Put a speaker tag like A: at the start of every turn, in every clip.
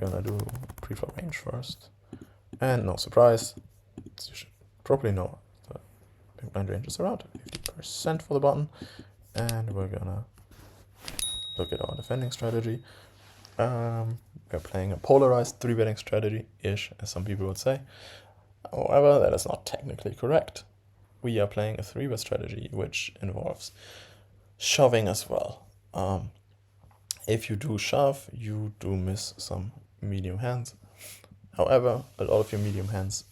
A: gonna do preflop range first. And no surprise, you should probably know the big blind range is around 50% for the button. And we're gonna look at our defending strategy. We're playing a polarized 3-betting strategy-ish, as some people would say. However, that is not technically correct. We are playing a 3-bet strategy, which involves shoving as well. If you do shove, you do miss some medium hands. However, a lot of your medium hands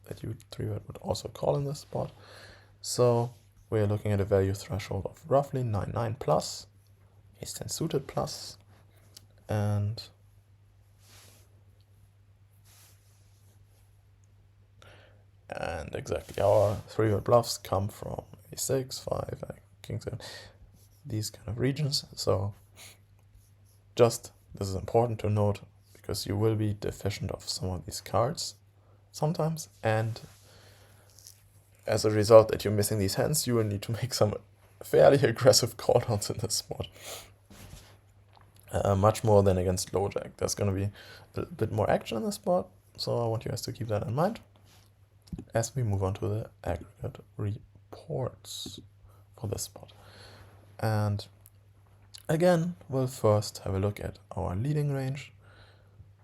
A: that you 3-bet would also call in this spot. So we're looking at a value threshold of roughly 9-9 plus, ace-10 suited plus, and exactly our 3-bet bluffs come from a6, 5, king 7, these kind of regions. So just, this is important to note, because you will be deficient of some of these cards sometimes, and as a result that you're missing these hands, you will need to make some fairly aggressive call downs in this spot. Much more than against low jack. There's going to be a bit more action in this spot, so I want you guys to keep that in mind as we move on to the aggregate reports for this spot. And again, we'll first have a look at our leading range,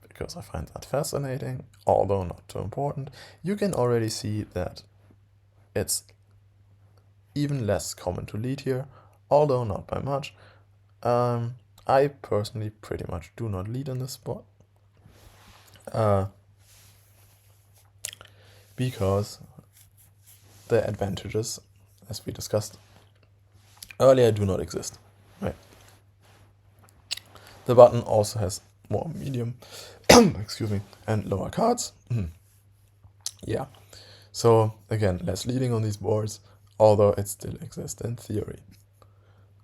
A: because I find that fascinating, although not too important. You can already see that it's even less common to lead here, although not by much. I personally pretty much do not lead in this spot, because the advantages, as we discussed earlier, do not exist. Right. The button also has more medium, excuse me, and lower cards. Yeah. So again, less leading on these boards, although it still exists in theory.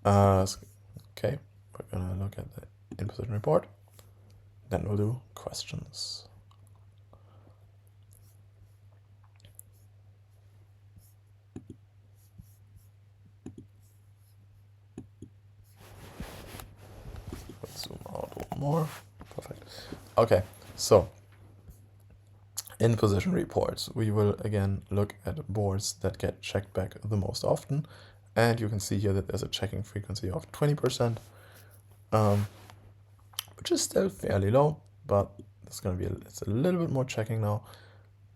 A: Okay, we're gonna look at the in-position report. Then we'll do questions. Let's zoom out a little more. Perfect. Okay, so in-position reports, we will again look at boards that get checked back the most often, and you can see here that there's a checking frequency of 20%, which is still fairly low, but it's going to be it's a little bit more checking now,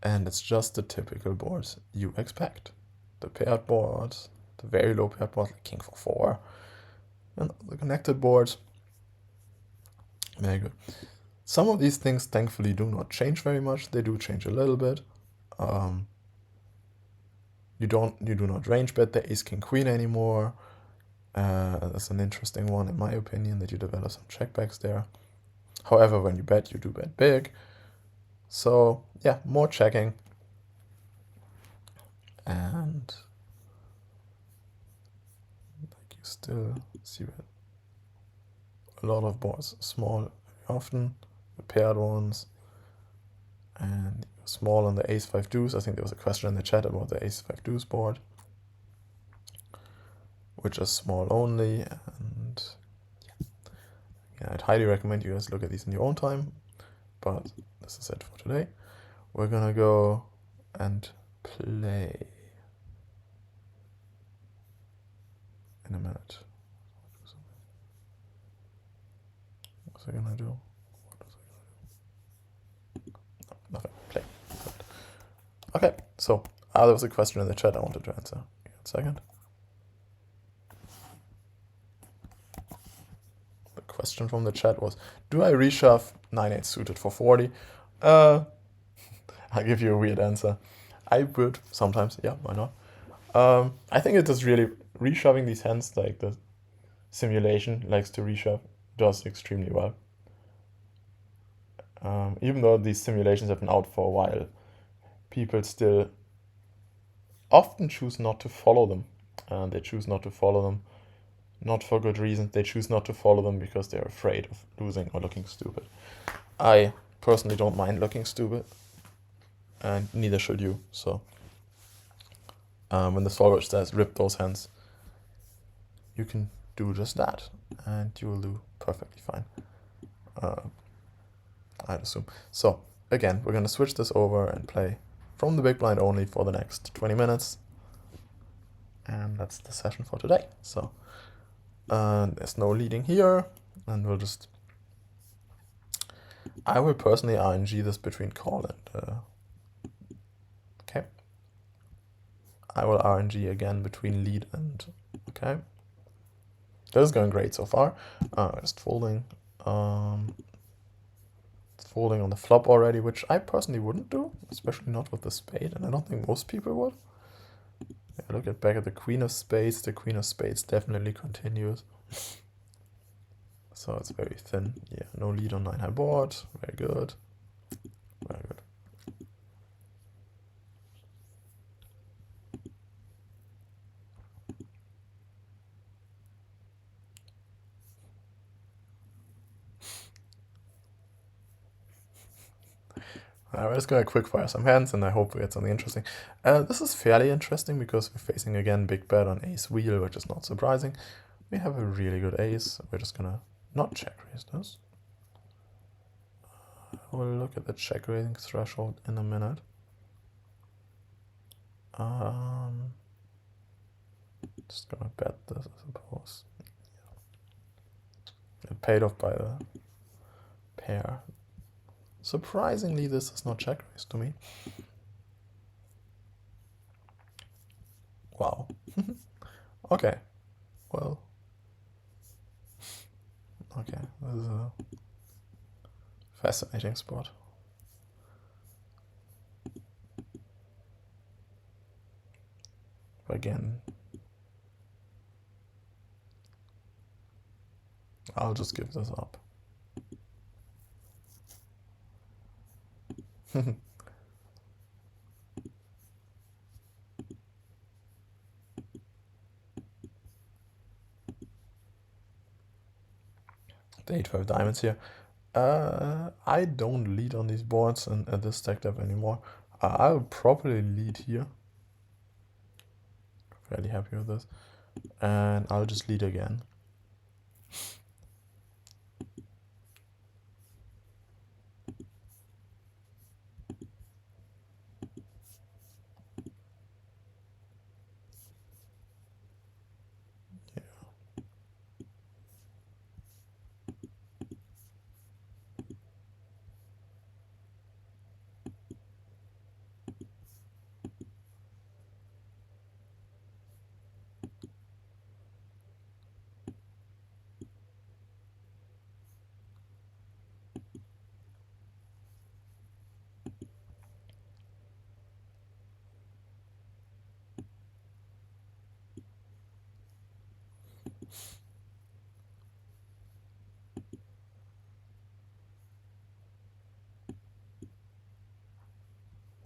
A: and it's just the typical boards you expect. The paired boards, the very low paired boards like king 4-4, and the connected boards. Very good. Some of these things thankfully do not change very much. They do change a little bit. You do not range bet the ace king queen anymore. That's an interesting one in my opinion, that you develop some checkbacks there. However, when you bet, you do bet big. So yeah, more checking. And like you still see a lot of boards small often, the paired ones, and small on the ace-5 deuce. I think there was a question in the chat about the ace-5 deuce board, which is small only, and yeah, I'd highly recommend you guys look at these in your own time, but this is it for today. We're gonna go and play in a minute. What's I gonna do? No, nothing. Play. Okay, so there was a question in the chat I wanted to answer. Give it a second. The question from the chat was, do I reshove 9-8 suited for 40? I'll give you a weird answer. I would sometimes, yeah, why not? I think it is really reshoving these hands, like the simulation likes to reshove, does extremely well. Even though these simulations have been out for a while, people still often choose not to follow them. They choose not to follow them, not for good reasons. They choose not to follow them because they're afraid of losing or looking stupid. I personally don't mind looking stupid, and neither should you. So when the solver says rip those hands, you can do just that, and you will do perfectly fine. I'd assume. So again, we're going to switch this over and play from the big blind only for the next 20 minutes. And that's the session for today. So there's no leading here, and we'll just... I will personally RNG this between call and... okay. I will RNG again between lead and... okay. This is going great so far. Just folding. Folding on the flop already, which I personally wouldn't do, especially not with the spade, and I don't think most people would. Yeah, look back at the queen of spades. The queen of spades definitely continues. So it's very thin. Yeah, no lead on 9 high board. Very good. Very good. We're just going to quick fire some hands, and I hope we get something interesting. This is fairly interesting because we're facing again big bet on ace wheel, which is not surprising. We have a really good ace. We're just going to not check raise this. We'll look at the check raising threshold in a minute. Just gonna bet this, I suppose. It paid off by the pair. Surprisingly, this is not check raise to me. Wow. Okay. Well. Okay, this is a fascinating spot. Again, I'll just give this up. The 8-5 diamonds here. I don't lead on these boards and at this stack depth anymore. I'll probably lead here. Fairly happy with this. And I'll just lead again.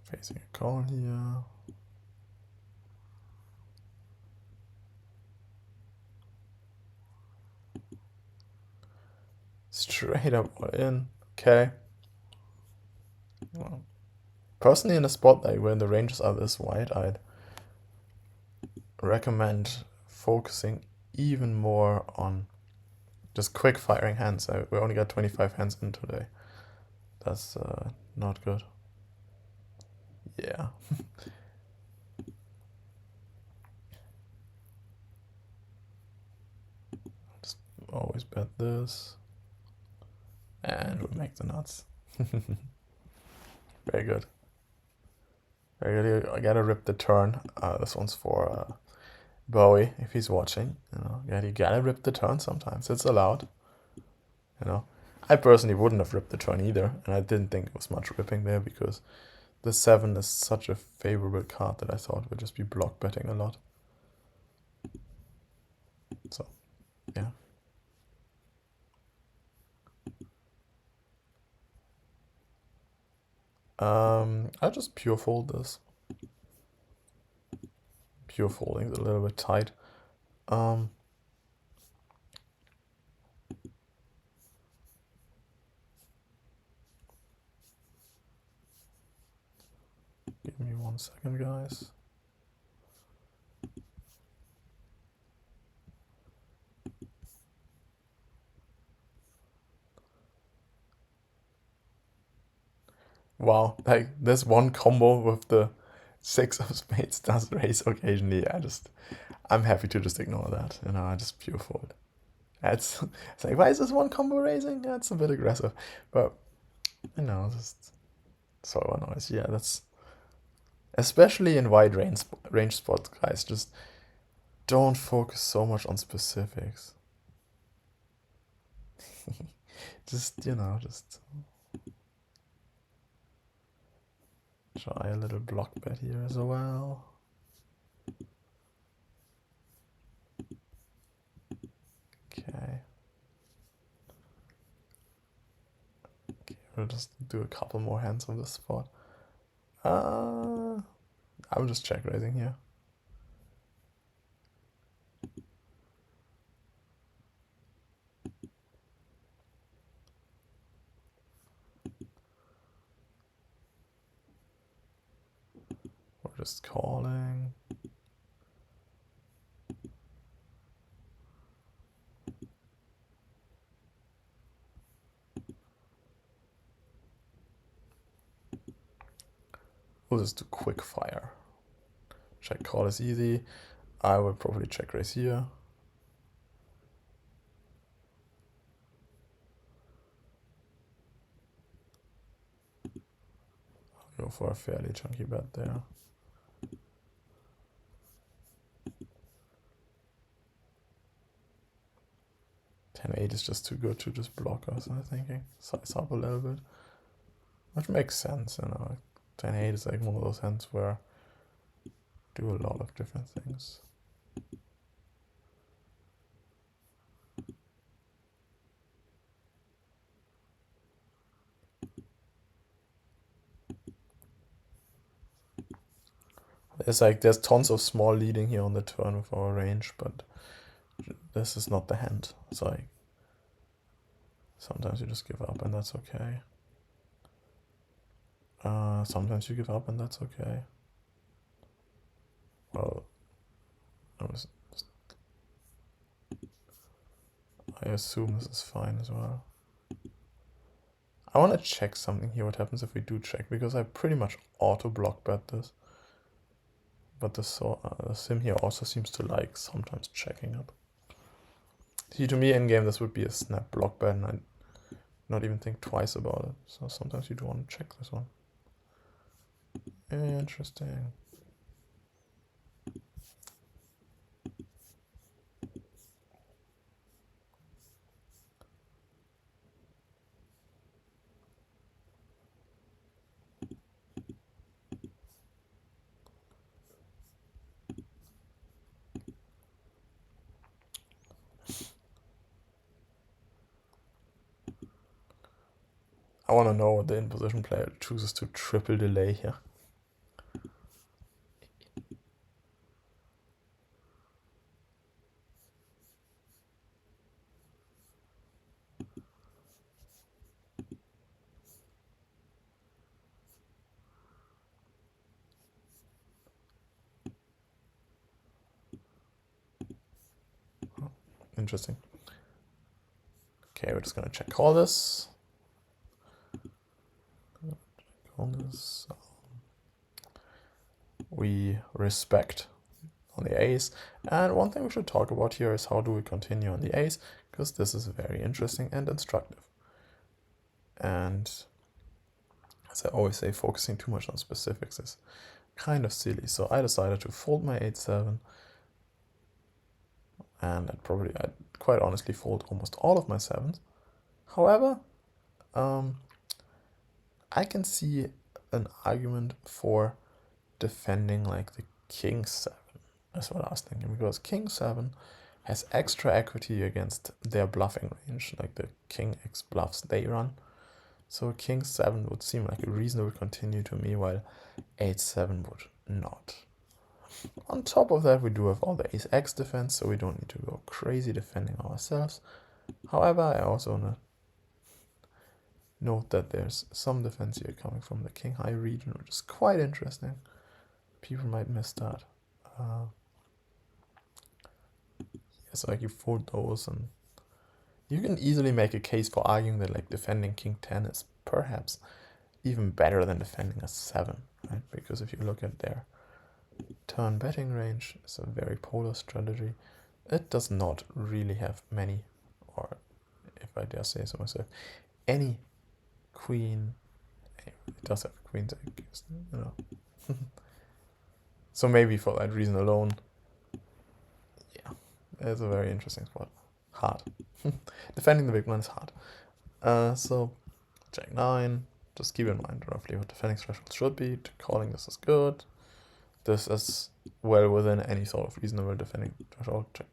A: Facing a call here. Straight up all in. Okay. Well, personally, in a spot like where the ranges are this wide, I'd recommend focusing even more on just quick firing hands. We only got 25 hands in today. That's not good. Yeah. Just always bet this. And we make the nuts. Very good. Very good. I gotta rip the turn. This one's for Bowie, if he's watching. You gotta rip the turn sometimes. It's allowed. I personally wouldn't have ripped the turn either, and I didn't think it was much ripping there because the 7 is such a favorable card that I thought would just be block betting a lot. So, yeah. I'll just pure fold this. Pure folding is a little bit tight. Give me 1 second, guys. Wow, like this one combo with the 6 of spades does raise occasionally. I'm happy to just ignore that. I just pure fold. It's like, why is this one combo raising? That's a bit aggressive, but just so annoys. Yeah, that's especially in wide range spots, guys. Just don't focus so much on specifics. just try a little block bet here as well. Okay. We'll just do a couple more hands on this spot. I'm just check raising here. We're just calling. We'll just do quick fire. Check call is easy. I will probably check raise here. I'll go for a fairly chunky bet there. Ten-8 is just too good to just block us, I'm thinking. Size up a little bit. Which makes sense, 10-8 is like one of those hands where do a lot of different things. There's tons of small leading here on the turn with our range, but this is not the hand. So sometimes you just give up and that's okay. Sometimes you give up and that's okay. Well, I assume this is fine as well. I want to check something here, what happens if we do check, because I pretty much auto-block bet this. But the sim here also seems to like sometimes checking up. See, to me in-game this would be a snap block bet and I'd not even think twice about it. So sometimes you do want to check this one. Interesting. I want to know what the in-position player chooses to triple delay here. Interesting. Okay, we're just gonna check call this. We respect on the ace. And one thing we should talk about here is how do we continue on the ace, because this is very interesting and instructive. And as I always say, focusing too much on specifics is kind of silly. So I decided to fold my 8-7, and I'd quite honestly fold almost all of my 7s. However, I can see an argument for defending like the king 7. That's what I was thinking, because king 7 has extra equity against their bluffing range, like the king x bluffs they run. So king 7 would seem like a reasonable continue to me, while 8-7 would not. On top of that, we do have all the ace x defense, so we don't need to go crazy defending ourselves. However, I also want to note that there's some defense here coming from the king high region, which is quite interesting. People might miss that. So like you fold those, and you can easily make a case for arguing that like defending king 10 is perhaps even better than defending a 7, right? Because if you look at their turn betting range, it's a very polar strategy. It does not really have many, or if I dare say so myself, any queen. It does have queens, I guess, you know. So maybe for that reason alone, yeah, it's a very interesting spot. Hard. Defending the big blind is hard. So Jack 9, just keep in mind roughly what defending threshold should be. Calling this is good. This is well within any sort of reasonable defending threshold. Check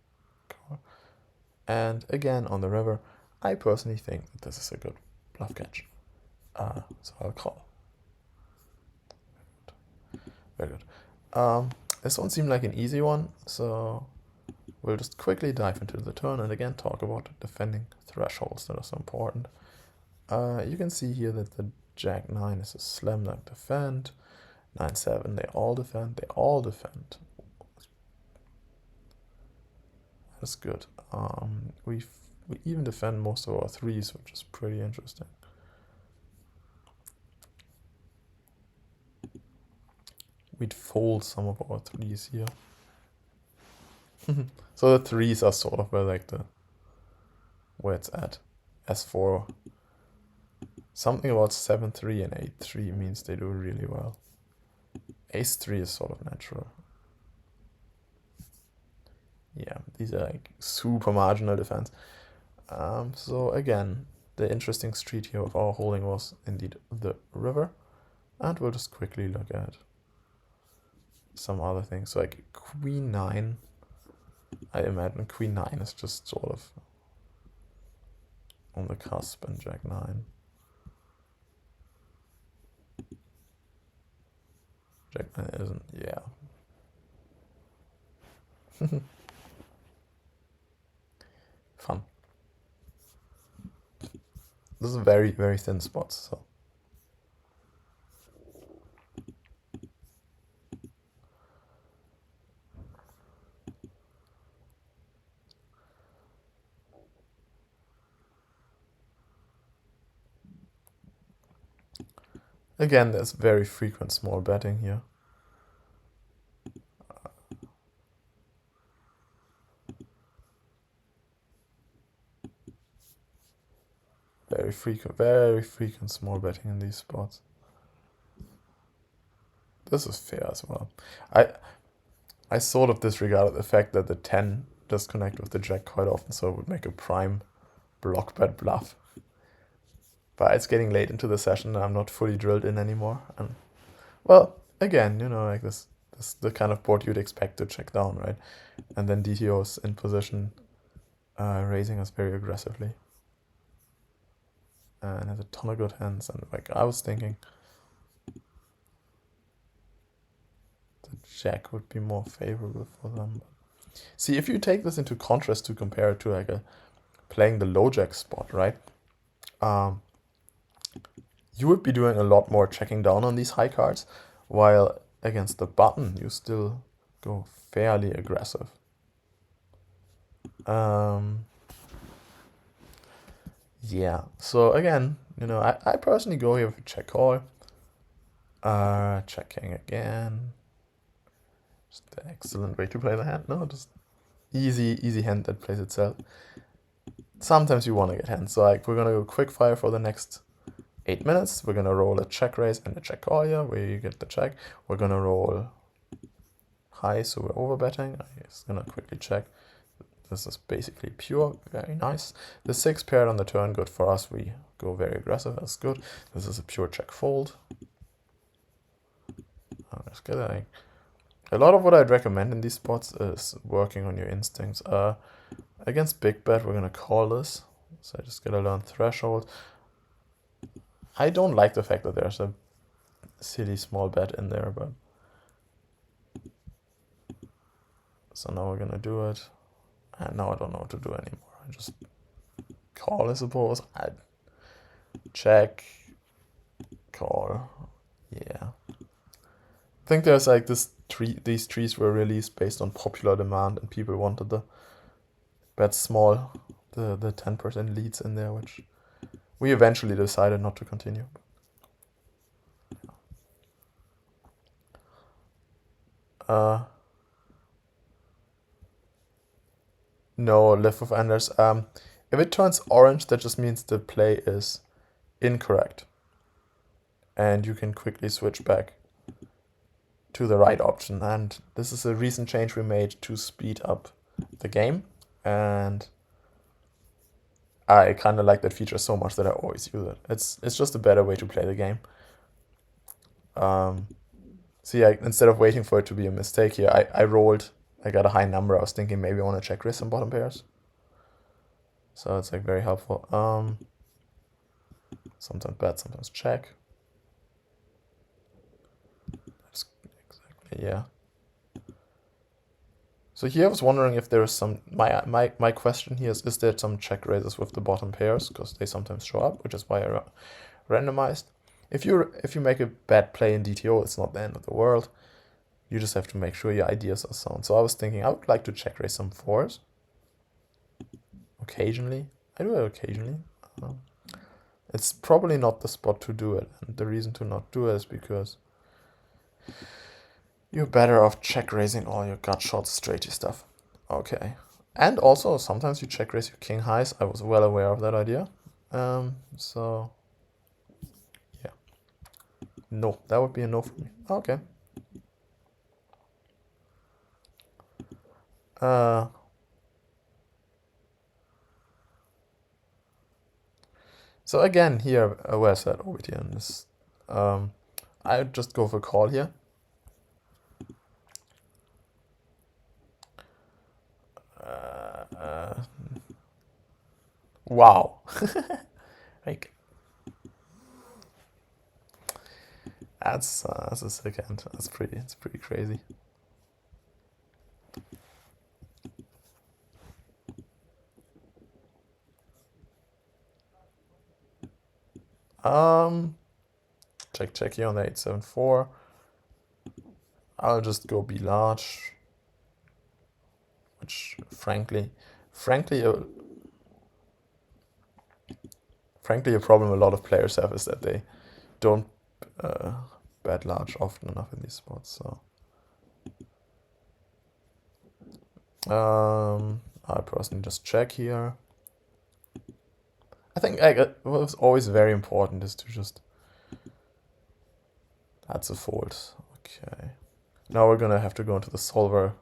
A: call. And again, on the river, I personally think that this is a good bluff catch. So I'll call. Very good. This one seemed like an easy one, so we'll just quickly dive into the turn and again talk about defending thresholds that are so important. You can see here that the Jack 9 is a slam dunk defend. 9-7, they all defend. That's good. We even defend most of our 3s, which is pretty interesting. We'd fold some of our 3s here. So the 3s are sort of where it's at. S4. Something about 7-3 and 8-3 means they do really well. Ace-3 is sort of natural. Yeah, these are like super marginal defense. So again, the interesting street here of our holding was indeed the river. And we'll just quickly look at some other things. So like Queen 9, I imagine Queen 9 is just sort of on the cusp, and Jack 9. Jack 9 isn't, yeah. Fun. This is very, very thin spots, so. Again, there's very frequent small betting here. Very frequent small betting in these spots. This is fair as well. I sort of disregarded the fact that the 10 does connect with the Jack quite often, so it would make a prime block bet bluff. But it's getting late into the session and I'm not fully drilled in anymore. And well, again, you know, like this is the kind of board you'd expect to check down, right? And then DTO's in position, raising us very aggressively. And has a ton of good hands, and like I was thinking the Jack would be more favorable for them. See, if you take this into contrast to compare it to like playing the low Jack spot, right? You would be doing a lot more checking down on these high cards, while against the button you still go fairly aggressive. Yeah, so again, you know, I personally go here with a check call. Checking again. Just an excellent way to play the hand. No, just easy hand that plays itself. Sometimes you want to get hands, so like we're gonna go quick fire for the next 8 minutes. We're gonna roll a check raise and a check call here, where you get the check. We're gonna roll high, so we're over betting. I'm just gonna quickly check. This is basically pure, very nice. The 6 paired on the turn, good for us. We go very aggressive, that's good. This is a pure check fold. Just kidding. A lot of what I'd recommend in these spots is working on your instincts. Against big bet, we're gonna call this. So I just gotta learn threshold. I don't like the fact that there's a silly small bet in there, but so now we're gonna do it. And now I don't know what to do anymore. I just call, I suppose. I check, call. Yeah. I think there's like these trees were released based on popular demand, and people wanted the bet small, the 10% leads in there, which we eventually decided not to continue. No, live with Anders. If it turns orange, that just means the play is incorrect. And you can quickly switch back to the right option. And this is a recent change we made to speed up the game. And I kind of like that feature so much that I always use it. It's just a better way to play the game. So yeah, instead of waiting for it to be a mistake here, I rolled. I got a high number. I was thinking maybe I want to check raise some bottom pairs. So it's like very helpful. Sometimes bet, sometimes check. That's exactly, yeah. So here I was wondering if there is some, my question here is there some check raises with the bottom pairs, because they sometimes show up, which is why I randomized. If you make a bad play in DTO, it's not the end of the world. You just have to make sure your ideas are sound. So I was thinking I would like to check raise some fours. Occasionally. I do it occasionally. It's probably not the spot to do it. And the reason to not do it is because you're better off check raising all your gut shots, straighty stuff. Okay. And also sometimes you check raise your king highs. I was well aware of that idea. So yeah. No, that would be a no for me. Okay. So again, here, where's that BTN is? I would just go for call here. Wow. Like, that's a sick hand. It's pretty crazy. Check here on the 874. I'll just go B large, which frankly a problem a lot of players have is that they don't bet large often enough in these spots. So I personally just check here. I think what's always very important is to just. That's a fold. Okay. Now we're gonna have to go into the solver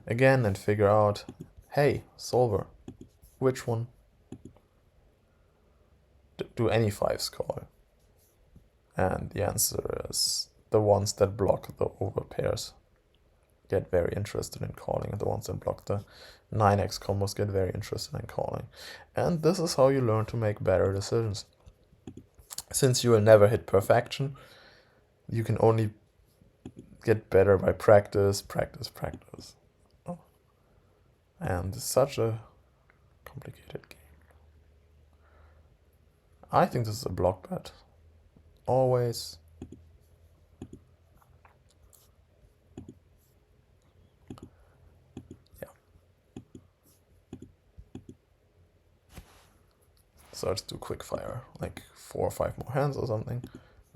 A: again and figure out, hey, solver, which one do any fives call? And the answer is the ones that block the over pairs get very interested in calling, and the ones that block the 9x combos get very interested in calling. And this is how you learn to make better decisions. Since you will never hit perfection, you can only get better by practice. Oh. And it's such a complicated game. I think this is a block bet. Always. Yeah. So let's do quick fire, like 4 or 5 more hands or something.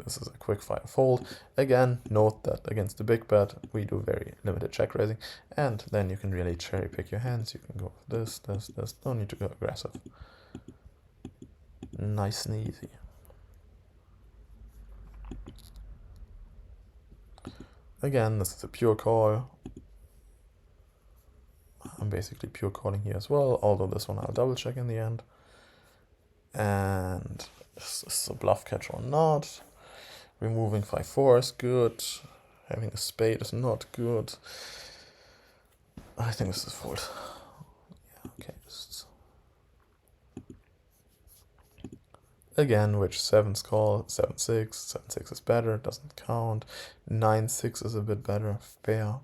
A: This is a quick fire fold. Again, note that against the big bet, we do very limited check raising. And then you can really cherry pick your hands. You can go with this. Don't need to go aggressive. Nice and easy. Again, this is a pure call. I'm basically pure calling here as well, although this one I'll double check in the end. And is this a bluff catch or not? Removing 5-4 is good. Having a spade is not good. I think this is fold. Yeah, okay. Again, which 7's call? 7-6. 7-6 is better, doesn't count. 9-6 is a bit better. Pair.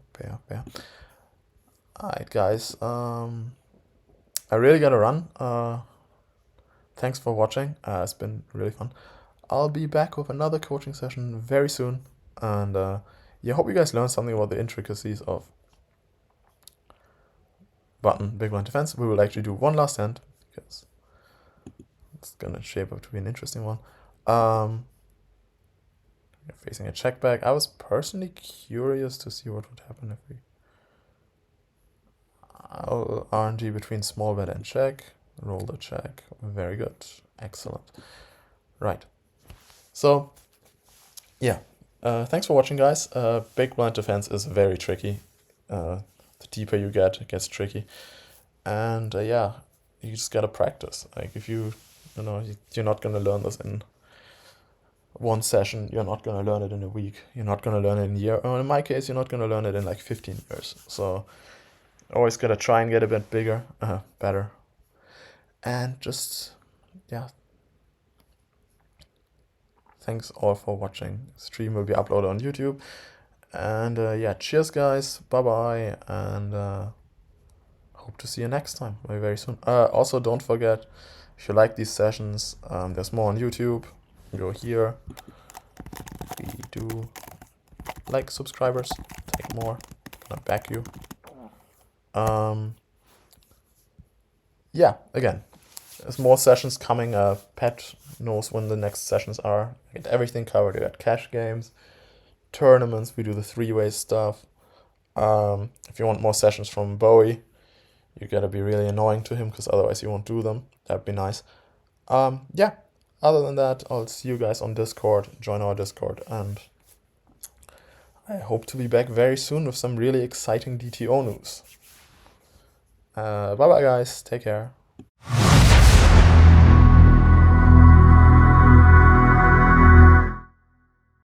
A: Alright, guys. I really gotta run. Thanks for watching. It's been really fun. I'll be back with another coaching session very soon. And yeah, hope you guys learned something about the intricacies of button big blind defense. We will actually do one last hand because it's gonna shape up to be an interesting one. facing a check back. I was personally curious to see what would happen if we RNG between small bet and check. Roll the check. Very good. Excellent. Right. So, yeah. Thanks for watching, guys. Big blind defense is very tricky. The deeper you get, it gets tricky. And yeah, you just gotta practice. Like if you're not gonna learn this in one session. You're not gonna learn it in a week. You're not gonna learn it in a year. Or in my case, you're not gonna learn it in like 15 years. So always gotta try and get a bit bigger, better. And just, yeah. Thanks all for watching. Stream will be uploaded on YouTube. And yeah, cheers guys. Bye-bye. And hope to see you next time, very, very soon. Also, don't forget, if you like these sessions, there's more on YouTube. Go here. We do like subscribers. Take more. Gonna back you. Yeah, again, there's more sessions coming. Pat knows when the next sessions are. I get everything covered. We got cash games, tournaments. We do the three-way stuff. If you want more sessions from Bowie, you gotta be really annoying to him, because otherwise you won't do them. That'd be nice. Yeah, other than that, I'll see you guys on Discord. Join our Discord, and I hope to be back very soon with some really exciting DTO news. Bye bye guys, take care.